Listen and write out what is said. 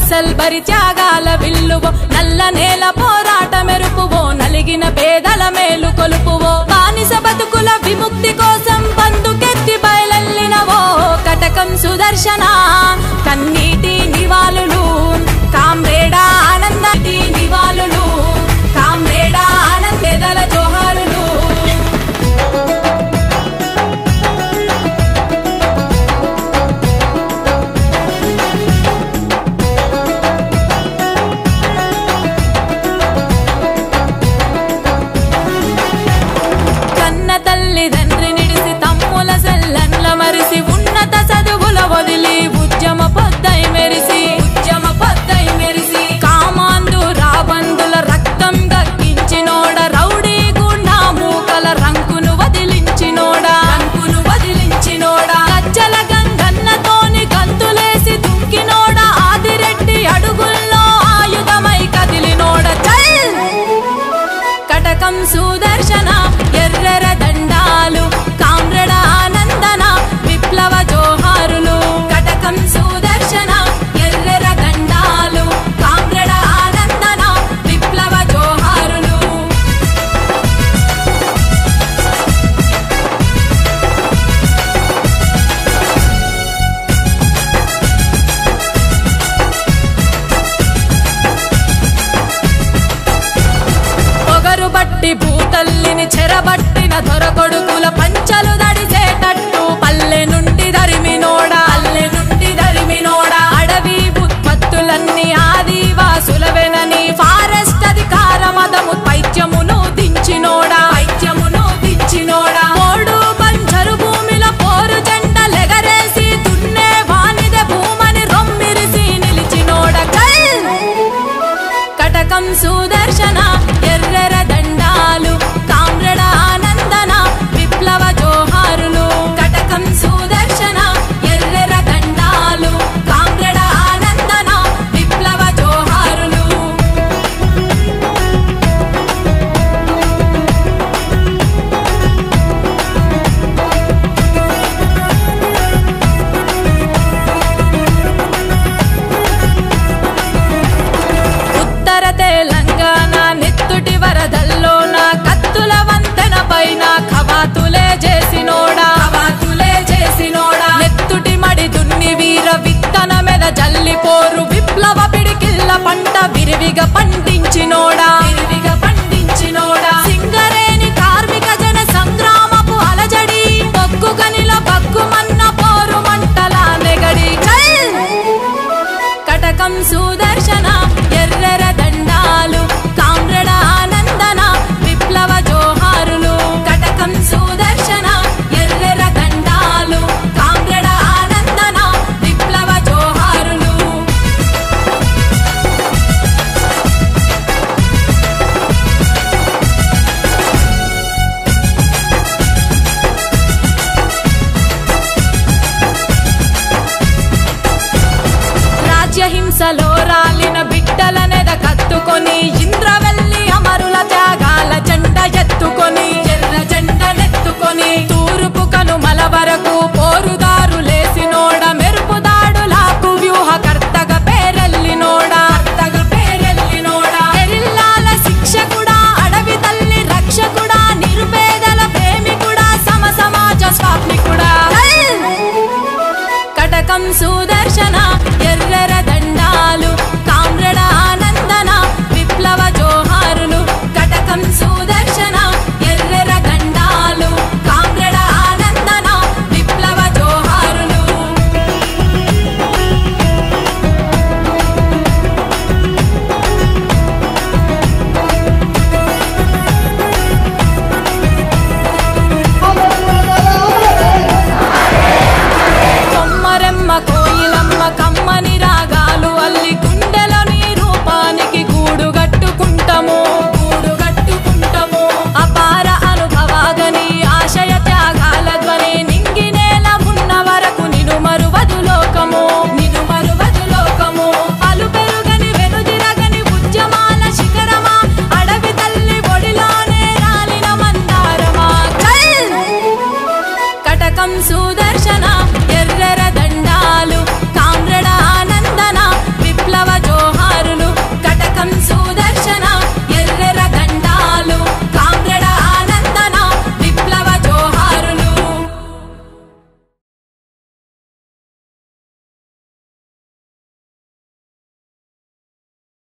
నక్సల్ బరి త్యాగాల విల్లువో నల్ల నేల పోరాట మెరుపువో నలిగిన పేదల మేలు కొలుపువో బానిస బతుకుల విముక్తి కోసం బందుకెత్తి బయలెల్లినవో కటకం సుదర్శన కన్నీటి నివాళులు కామ్రేడా ఆనందటి నివాళులు కామ్రేడా ఆనందేదల జోహారులు కన్న తల్లిదండ్రి నిడిసి తమ్ముల సెల్లన్ల మరిసి ఉన్నత చదువుల వదిలి ఉద్యమ పొద్దై మెరిసి కామాందు రాబందుల రక్తం గక్కించినోడ రౌడీ గుండా మూకల రంకును వదిలించినోడా గజ్జల గంగన్నతోని గంతులేసి దుంకినోడా ఆదిరెడ్డి అడుగుల్లో ఆయుధమై కదిలినోడ చల్ కటకం సుదర్శన ఎర్రెర దండాలు కామ్రేడ ఆనందన విప్లవ జోహారులు కటకం సుదర్శన ఎర్రెర దండాలు కామ్రేడ ఆనందన విప్లవ జోహారులు పొగరు బట్టి భూతల్లిని చెరబట్టిన దొరకొడుకుల పంచలు దడిసేటట్టు పల్లె నుండి దరిమినోడా అడవి ఉత్పత్తులన్నీ ఆదివాసులవేనని ఫారెస్ట్ అధికార మదము పైత్యమును దించినోడా ఓడు బంజరు భూమిలో పోరు జెండలెగరేసి దున్నే వానిదే భూమని రొమ్మిరిసి నిలిచినోడ కటకం సుదర్శన ఎర్రెర దండాలు కామ్రేడ ఆనందన విప్లవ జోహారులు కటకం సుదర్శన ఎర్రెర దండాలు కామ్రేడ ఆనందన విప్లవ జోహారులు ఉత్తర తెలంగాణ నెత్తుటి వరదల్లోన కత్తుల వంతెన పైన ఖవాతులే చేసినోడా నెత్తుటి మడి దున్ని వీర విత్తన మీద జల్లిపోరు విప్లవ పిడికిల్ల పంట విరివిగా పండించినోడా సింగరేణి కార్మిక జన సంగ్రామపు అలజడి బొగ్గు గనిల బగ్గుమన్న పోరు మంటల నెగడి కటకం సుదర్శన ఎర్రెర దండాలు కామ్రేడ ఆనందన విప్లవ జోహారులు కటకం సుదర్శన ఎర్రెర దండాలు కామ్రేడ ఆనందన విప్లవ జోహారులు రాజ్యహింసలో రాలిన బిడ్డలనెద కత్తుకొని ఇంద్రవెల్లి అమరుల త్యాగాల జెండ ఎత్తుకొని